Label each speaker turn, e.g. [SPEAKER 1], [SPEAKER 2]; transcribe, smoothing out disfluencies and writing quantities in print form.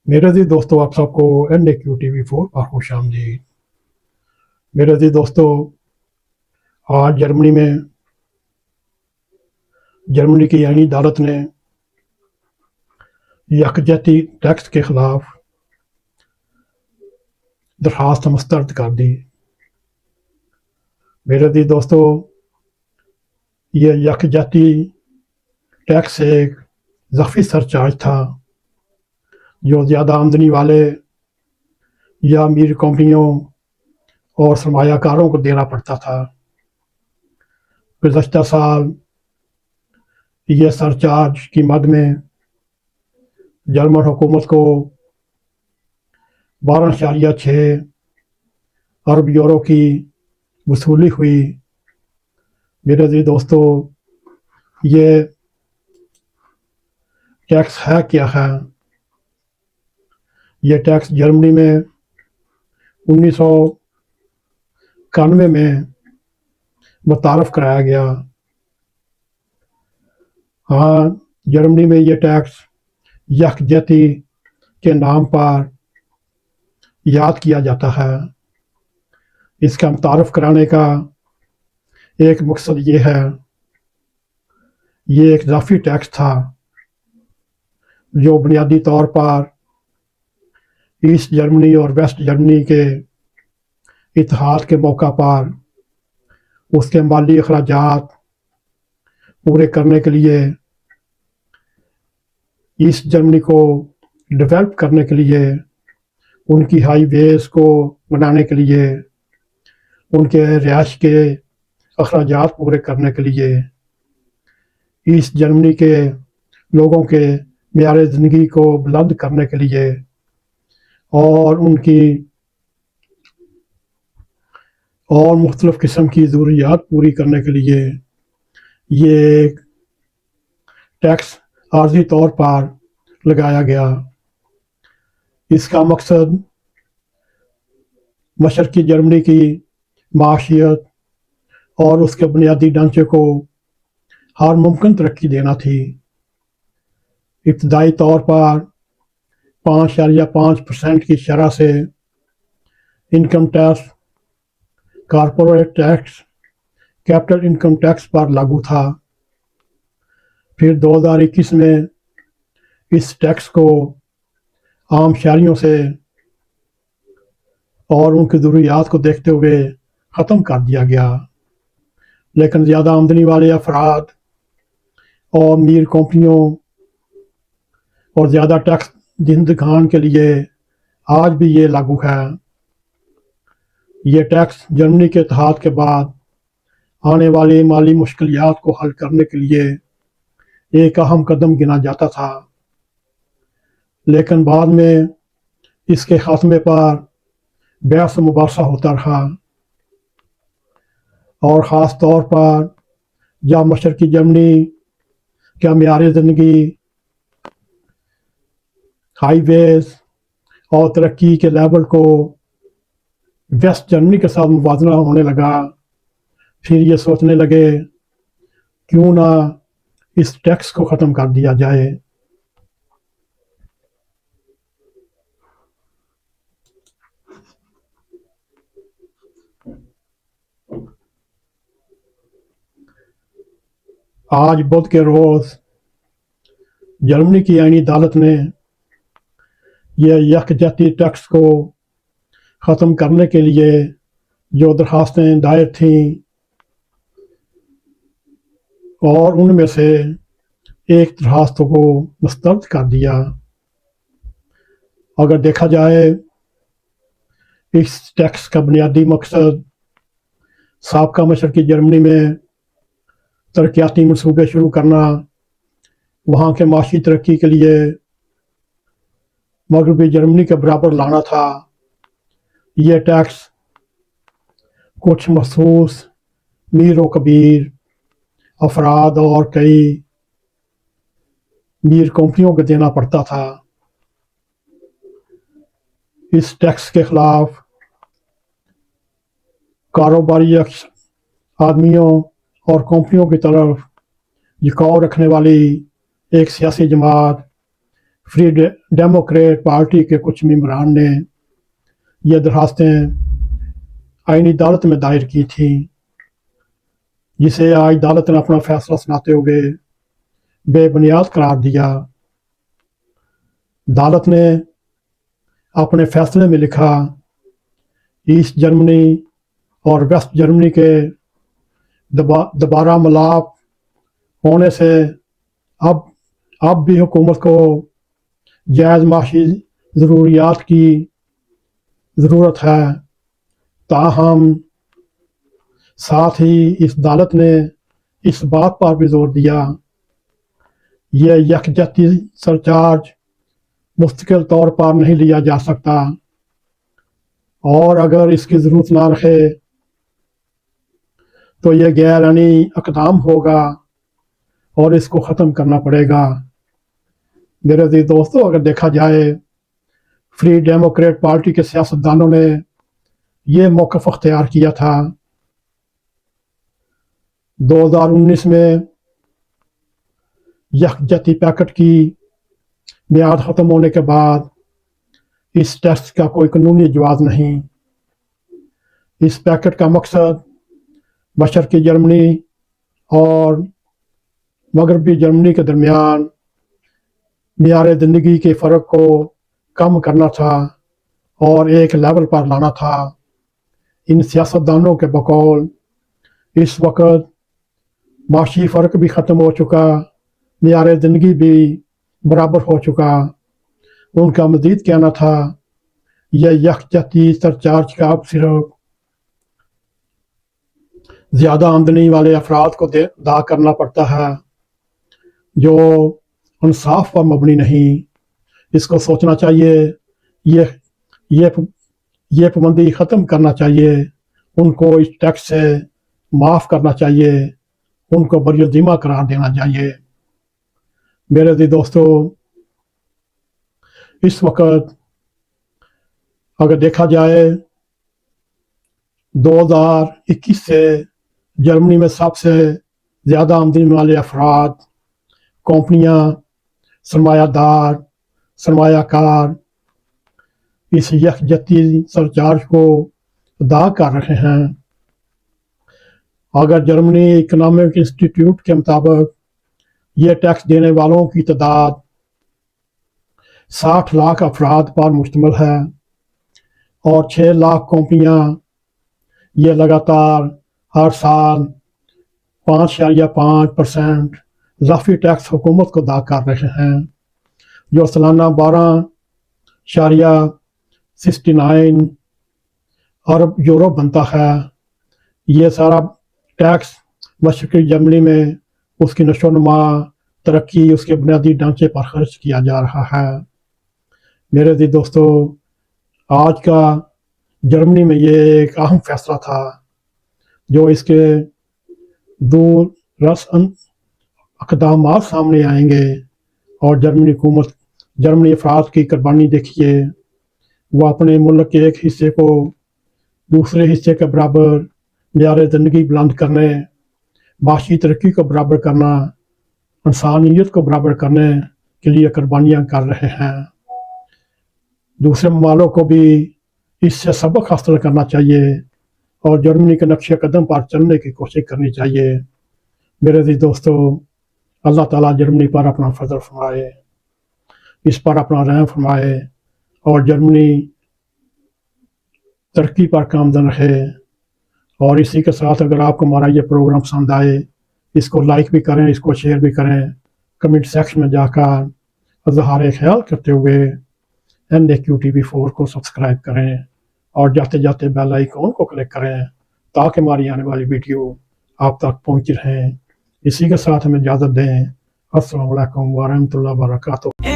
[SPEAKER 1] मेरे अजीज दोस्तों, आप सबको NAQ TV4 पर खुश आमदीद। मेरे अजीज दोस्तों, आज जर्मनी की आईनी अदालत ने यकजहती टैक्स के खिलाफ दरखास्त मुस्तरद कर दी। मेरे अजीज दोस्तों, ये यकजहती टैक्स एक ज़ख़्फ़ी सरचार्ज था जो ज़्यादा आमदनी वाले या अमीर कंपनियों और सरमायाकारों को देना पड़ता था। गुज़श्ता साल ये सरचार्ज की मद में जर्मन हुकूमत को 12.6 अरब यूरो की वसूली हुई। मेरे अजीज दोस्तों, ये टैक्स है क्या है? ये टैक्स जर्मनी में 1991 में मुतारफ़ कराया गया। हाँ, जर्मनी में ये टैक्स यकजहती के नाम पर याद किया जाता है। इसका मुतारफ़ कराने का एक मकसद ये है, ये एक इज़ाफ़ी टैक्स था जो बुनियादी तौर पर ईस्ट जर्मनी और वेस्ट जर्मनी के इत्तेहाद के मौका पर उसके माली अखराजात पूरे करने के लिए, ईस्ट जर्मनी को डेवलप करने के लिए, उनकी हाईवेज़ को बनाने के लिए, उनके रिहाइश के अखराजात पूरे करने के लिए, ईस्ट जर्मनी के लोगों के मेयार ज़िंदगी को बुलंद करने के लिए और उनकी और मुख्तलिफ़ किस्म की ज़रूरियात पूरी करने के लिए ये टैक्स आर्ज़ी तौर पर लगाया गया। इसका मकसद मशरक़ी जर्मनी की माशियत और उसके बुनियादी ढांचे को हर मुमकिन तरक्की देना थी। इब्तदाई तौर पर 5.5% की शरह से income tax, corporate tax, capital income tax पर लागू था। फिर 2021 में इस टैक्स को आम शहरियों से और उनकी ज़रूरियात को देखते हुए ख़त्म कर दिया गया। लेकिन ज़्यादा आमदनी वाले अफराद और अमीर कंपनियों और ज़्यादा टैक्स दहिंदगान के लिए आज भी ये लागू है। ये टैक्स जर्मनी के इत्तेहाद के बाद आने वाली माली मुश्किलात को हल करने के लिए एक अहम कदम गिना जाता था, लेकिन बाद में इसके खात्मे पर बहस मुबासा होता रहा और ख़ास तौर पर जब मशरक़ी जर्मनी का मेयार ज़िंदगी, हाईवेज़ और तरक्की के लेवल को वेस्ट जर्मनी के साथ मुवाजना होने लगा। फिर ये सोचने लगे क्यों ना इस टैक्स को ख़त्म कर दिया जाए। आज बुध के रोज़ जर्मनी की आईनी अदालत ने यह यकजहती टैक्स को ख़त्म करने के लिए जो दरखास्तें दायर थीं और उनमें से एक दरखास्त को मुस्तरद कर दिया। अगर देखा जाए, इस टैक्स का बुनियादी मकसद साबका मशरक़ी जर्मनी में तरक्याती मनसूबे शुरू करना, वहाँ के माशी तरक्की के लिए मगरबी जर्मनी के बराबर लाना था। यह टैक्स कुछ मखसूस मीर व कबीर अफराद और कई मीर कंपनियों को देना पड़ता था। इस टैक्स के खिलाफ कारोबारी आदमियों और कंपनियों की तरफ झुकाव रखने वाली एक सियासी जमात फ्री डेमोक्रेट पार्टी के कुछ मेंबरान ने ये दरखास्तें आईनी अदालत में दायर की थी, जिसे आज अदालत ने अपना फैसला सुनाते हुए बेबुनियाद करार दिया। अदालत ने अपने फैसले में लिखा, ईस्ट जर्मनी और वेस्ट जर्मनी के दोबारा मिलाप होने से अब भी हुकूमत को जायज़ माशी ज़रूरियात की ज़रूरत है। ताहम साथ ही इस अदालत ने इस बात पर भी जोर दिया, यह यकजहती सरचार्ज मुस्तकिल तौर पर नहीं लिया जा सकता और अगर इसकी ज़रूरत ना रहे तो यह गैरानी इक़दाम होगा और इसको ख़त्म करना पड़ेगा। मेरे अज़ीज़ दोस्तों, अगर देखा जाए फ्री डेमोक्रेट पार्टी के सियासतदानों ने ये मौक़िफ़ अख्तियार किया था। 2019 में यकजहती पैकेट की मियाद ख़त्म होने के बाद इस टेस्ट का कोई कानूनी जवाब नहीं। इस पैकेट का मकसद मशरक़ी जर्मनी और मगरबी जर्मनी के दरमियान मियार ज़िंदगी के फ़र्क को कम करना था और एक लेवल पर लाना था। इन सियासतदानों के बकौल इस वक्त माशी फ़र्क भी ख़त्म हो चुका, मियार ज़िंदगी भी बराबर हो चुका। उनका मज़ीद कहना था, यह यकजहती सरचार्ज का अब सिर्फ ज़्यादा आमदनी वाले अफराद को अदा करना पड़ता है, जो इंसाफ पर मबनी नहीं। इसको सोचना चाहिए, ये पाबंदी ख़त्म करना चाहिए, उनको इस टैक्स से माफ़ करना चाहिए, उनको बरिअज़िम्मा करार देना चाहिए। मेरे अज़ीज़ दोस्तों, इस वक्त अगर देखा जाए 2021 से जर्मनी में सबसे ज़्यादा आमदनी वाले अफराद, कंपनियां, सरमायादार, सरमायाकार इस यकजहती सरचार्ज को अदा कर रहे हैं। अगर जर्मनी इकोनॉमिक इंस्टीट्यूट के मुताबिक ये टैक्स देने वालों की तादाद 60 लाख अफराद पर मुश्तमिल है और 6 लाख कंपनियां ये लगातार हर साल 5.5% इजाफी टैक्स हुकूमत को अदा कर रहे हैं, जो सालाना 12.69 अरब यूरो बनता है। ये सारा टैक्स मशरक़ी जर्मनी में उसकी नशोनुमा, तरक्की, उसके बुनियादी ढांचे पर खर्च किया जा रहा है। मेरे अज़ीज़ दोस्तों, आज का जर्मनी में ये एक अहम फैसला था, जो इसके दूररस इक़दामात सामने आएंगे और जर्मनी हुकूमत, जर्मनी अफराद की कुर्बानी देखिए। वह अपने मुल्क के एक हिस्से को दूसरे हिस्से के बराबर मियार ज़िंदगी बुलंद करने, माशी तरक्की को बराबर करना, इंसानियत को बराबर करने के लिए कुर्बानियाँ कर रहे हैं। दूसरे ममालिक को भी इससे सबक हासिल करना चाहिए और जर्मनी के नक्शे कदम पर चलने की कोशिश करनी चाहिए। मेरे अज़ीज़ दोस्तों, अल्लाह ताला जर्मनी पर अपना फजल फरमाए, इस पर अपना रहम फरमाए और जर्मनी तरक्की पर कामयाब रहे। और इसी के साथ अगर आपको हमारा ये प्रोग्राम पसंद आए, इसको लाइक भी करें, इसको शेयर भी करें, कमेंट सेक्शन में जाकर इज़हार ख्याल करते हुए NAQTV4 को सब्सक्राइब करें और जाते जाते बेल आइकॉन को क्लिक करें ताकि हमारी आने वाली वीडियो आप तक पहुँच रहें। इसी के साथ हमें इजाज़त दें। अस्सलामु अलैकुम व रहमतुल्लाहि व बरकातुहू।